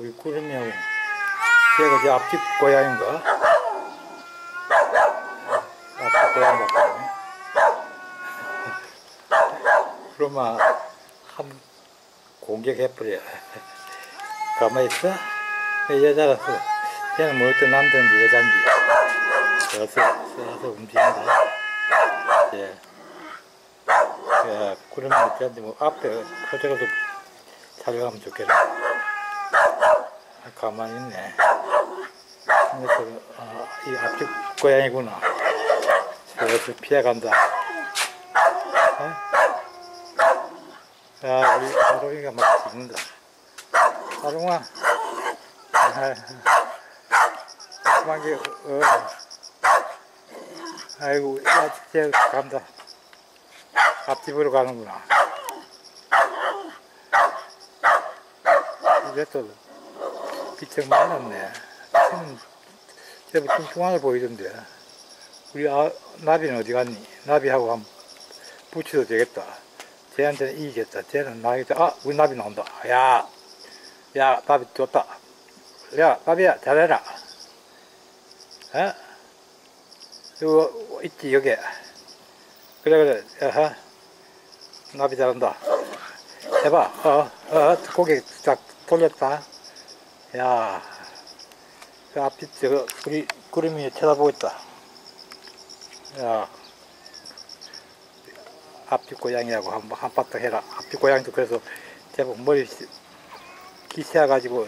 우리 구름이하고 제가 제 앞집 고양인가? 앞집 고양 같거든요. 그러면 한 공격해버려. 가만히 있어? 여자라서 걔는 뭐 어떤 남자인지 여잔지 써서 움직인다. 예. 야, 그러면 걔한테 뭐 앞에 커져가서 촬영하면 좋겠네. 가만히 있네. 그래서 이 앞집 고양이구나. 그래서 피해간다. 야, 우리 아롱이가 막 죽는다. 아롱아. 조그만게, 아이고, 야, 쟤 간다. 앞집으로 가는구나. 이제 또 비청 많았네. 쟤는 뚱뚱한 걸 보이던데. 우리 나비는 어디 갔니? 나비하고 한번 붙여도 되겠다. 쟤한테는 이기겠다. 쟤는 나겠다. 아, 우리 나비 나온다. 야, 나비 좋다. 야, 나비야, 잘해라. 어? 이거 있지, 여기. 그래. 야하. 나비 잘한다. 해봐. 고개 쫙 돌렸다. 야, 그 앞집 우리 구름이 쳐다보고 있다. 야, 앞집 고양이하고 한바탕 해라. 앞집 고양이도 그래서 제법 머리 기세가지고.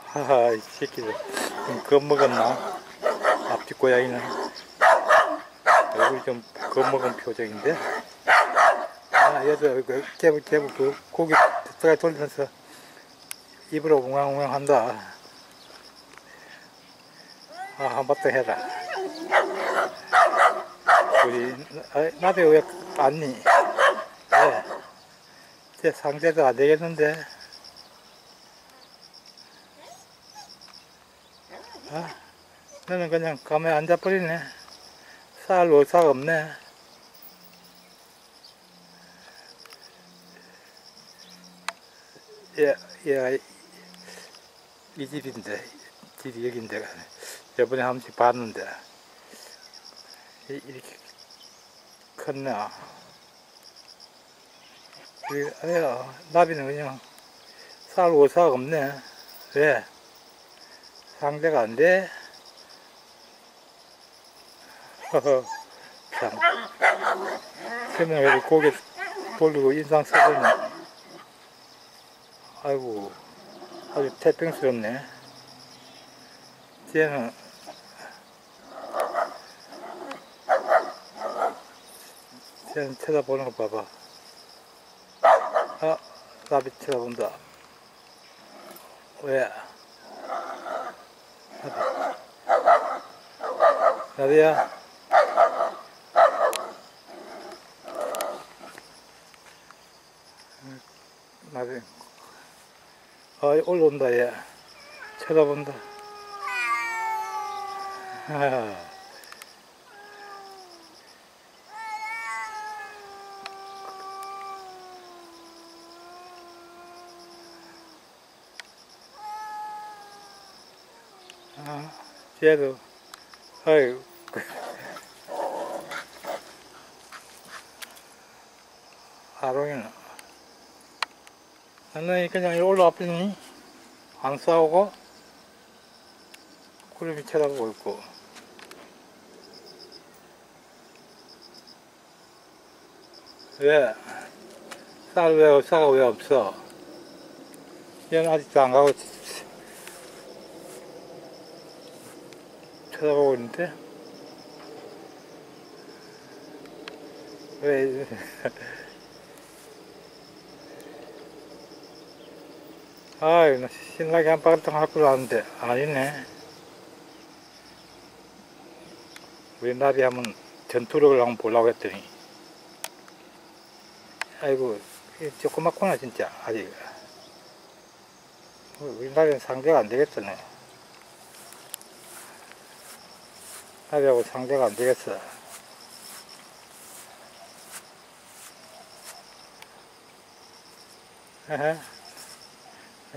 하하, 이 새끼들 좀 겁먹었나? 앞집 고양이는 얼굴이 좀 겁먹은 표정인데. 얘도 제법 그 고기 뜨뜻하게 돌리면서 입으로 웅앙웅앙 한다. 한바탕 해라. 우리 나비 왜 안니? 네. 제 상대도 안 되겠는데. 너는 그냥 가만히 앉아버리네. 쌀 의사가 없네. 이 집인데, 집이 여긴데, 저번에 한 번씩 봤는데, 이렇게 컸네. 나비는 그냥 쌀 의사가 없네. 왜? 상대가 안 돼? 참. 그러면 왜 고개 돌리고 인상 써보니. 아이고, 아주 태평스럽네. 쟤는, 쳐다보는 거 봐봐. 나비 쳐다본다. 왜? 나비야? 나비. 올라온다, 얘. 쳐다본다. 쟤도, 아이고. 아롱이는. 너희 그냥 올라와 버리니? 안 싸우고? 구름이 쳐다보고 있고. 왜? 쌀가 왜 없어? 얘는 아직도 안 가고 쳐다보고 있는데? 왜? 아이, 신나게 한바탕 할 줄 아는데, 아니네. 우리 나비 한번 전투력을 한번 보려고 했더니, 아이고, 조그맣구나, 진짜, 아직. 우리 나비는 상대가 안 되겠더네. 나비하고 상대가 안 되겠어.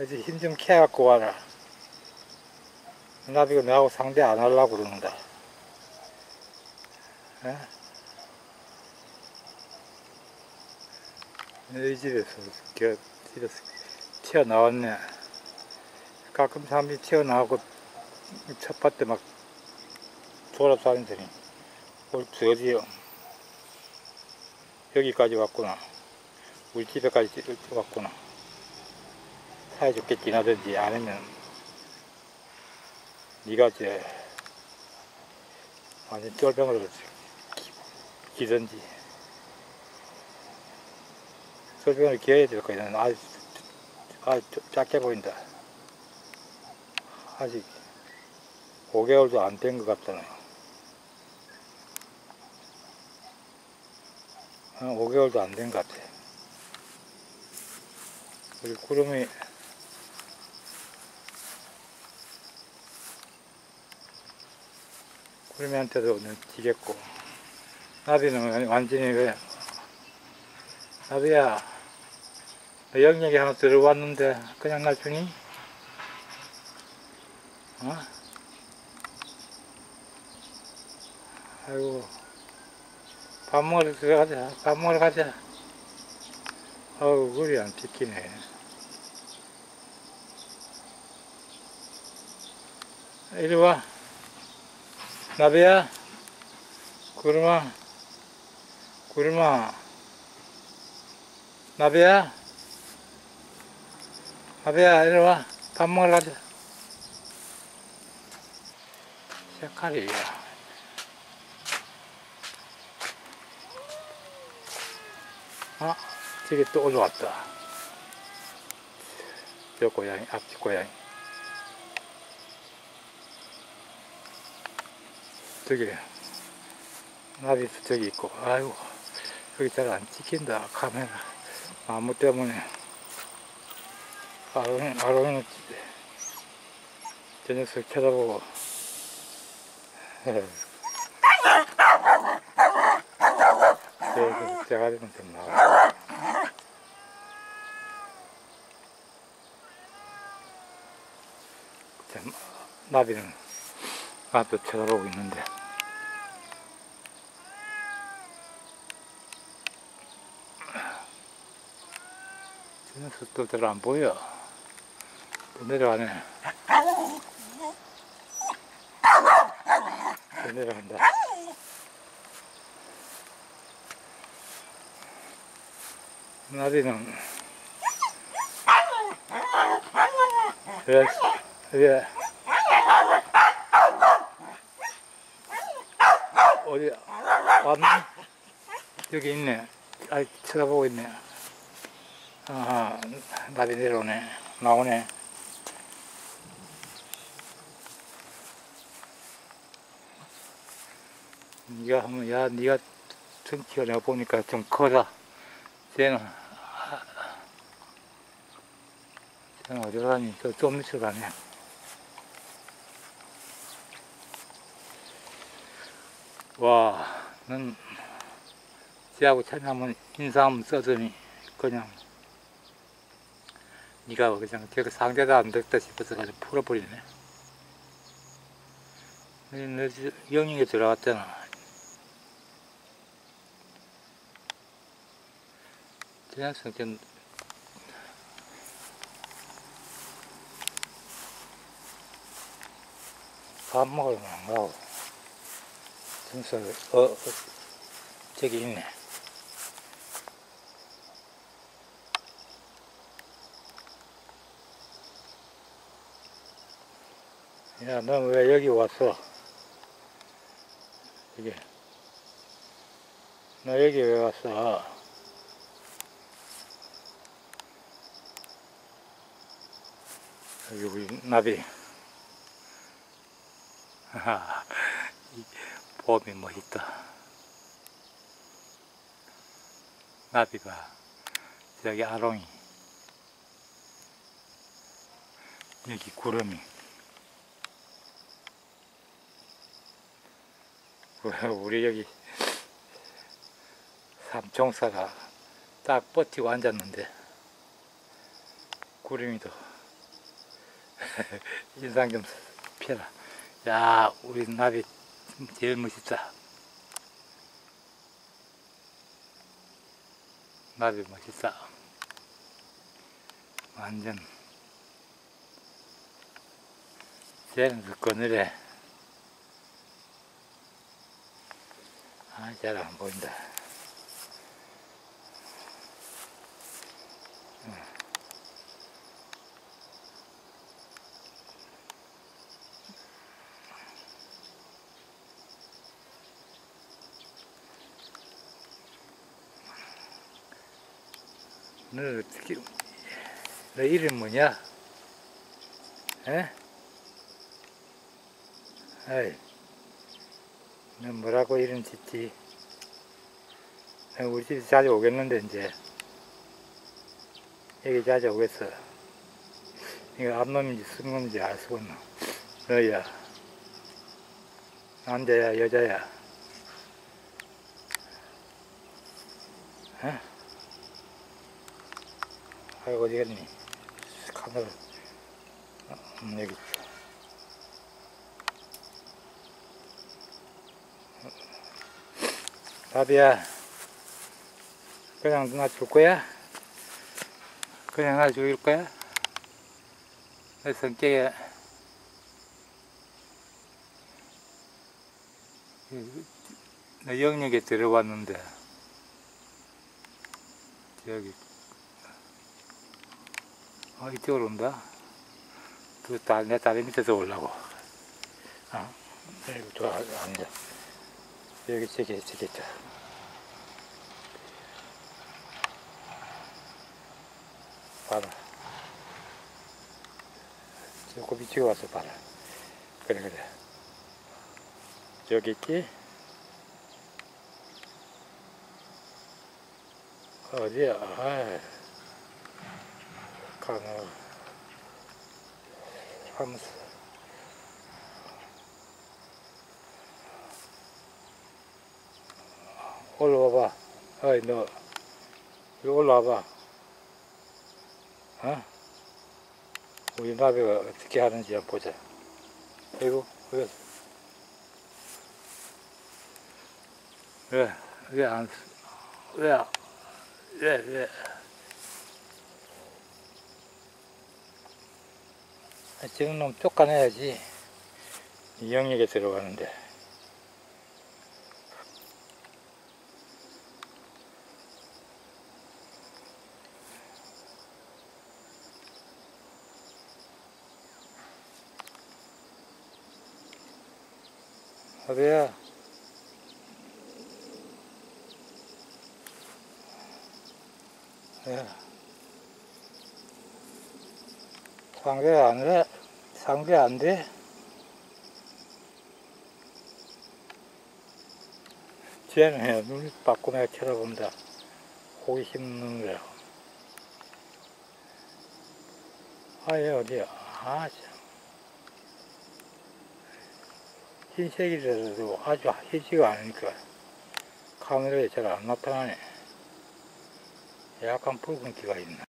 이제 힘 좀 캐갖고 와라. 나비가 나하고 상대 안 하려고 그러는다. 이 집에서 튀어나왔네. 가끔 사람들이 튀어나오고 첫밭에 막 졸업사람들이 옳지 어디요. 여기까지 왔구나. 우리 집에까지 왔구나. 사이좋게 지나든지 아니면 네가 이제 완전 쫄병으로 기든지. 쫄병을 기어야 될 거야. 아주 작게 보인다. 아직 5개월도 안 된 것 같잖아요. 5개월도 안 된 것 같아. 그리고 구름이한테도 지겠고. 나비는 완전히 왜, 나비야, 너 영역에 하나 들어왔는데 그냥 날 주니? 아이고, 밥 먹으러 들어가자. 밥 먹으러 가자. 아우, 그리 안 지키네. 이리 와. 나비야. 구름아. 나비야. 나비야, 이리 와. 밥 먹으러 가자. 색깔이야. 저기 또 올라왔다. 저 고양이, 앞집 고양이. 저기, 나비도 저기 있고, 아이고, 여기 잘 안 찍힌다, 카메라. 나무 때문에. 아롱이는 저 녀석 쳐다보고. 제가리는 좀 나와. 나비는 앞에 쳐다보고 있는데. 저 녀석도 잘 안 보여. 또 내려가네. 또 내려간다. 나비는 왜 어디 왔니? 여기 있네. 쳐다보고 있네. 나비 내려오네. 나오네. 네가 한번, 야, 네가 덩치가 내가 보니까 좀 커다. 쟤는 어디로 가니? 좀 밑으로 가네. 와, 넌 쟤하고 차이 한번 인사 한번 써더니 그냥 네가 그냥 제가 상대도 안 됐다 싶어서 가지고 풀어버리네. 너 영역에 들어갔잖아. 저 녀석 좀 밥 먹으러 안 가고. 저기 있네. 야, 너 왜 여기 왔어? 너 여기 왜 왔어? 여기 우리 나비. 봄이 멋있다. 나비가 저기 아롱이, 여기 구름이. 우리 여기 삼총사가 딱 버티고 앉았는데 구름이도 인상 좀 펴라. 야, 우리 나비 제일 멋있다. 나비 멋있다. 완전 쟤는 그 거늘에 잘 안 보인다. 너 어떻게, 너 이름 뭐냐? 에? 아이, 너 뭐라고 이름 짓지? 우리 집에 자주 오겠는데, 이제. 여기 자주 오겠어. 이거 암놈인지 순놈인지 알 수가 없노. 너야. 남자야, 여자야. 에? 아이고, 어디 갔니? 카메라. 여기 있어. 나비야, 그냥 나 줄 거야? 그냥 나 죽일 거야? 내 성격에 내 영역에 들어왔는데 여기 이쪽으로 온다. 내 다리 밑에서 오려고. 여기 좋아, 앉아. 여기 저기 있다. 봐라. 조금 이쪽에 와서 봐라. 그래. 저기 있지? 어디야? 가나. 하면서. 올라와봐. 어이, 너. 여기 올라와봐. 우리 나비가 어떻게 하는지 한번 보자. 아이고, 왜. 저런 놈 쫓아내야지. 이 영역에 들어가는데. 나비야. 상대 안 돼? 쟤는 눈 받고 내가 쳐다본다. 호기심 눈으로. 얘 어디야? 참. 흰색이라도 아주 희지가 않으니까 카메라에 잘 안 나타나네. 약간 붉은기가 있나.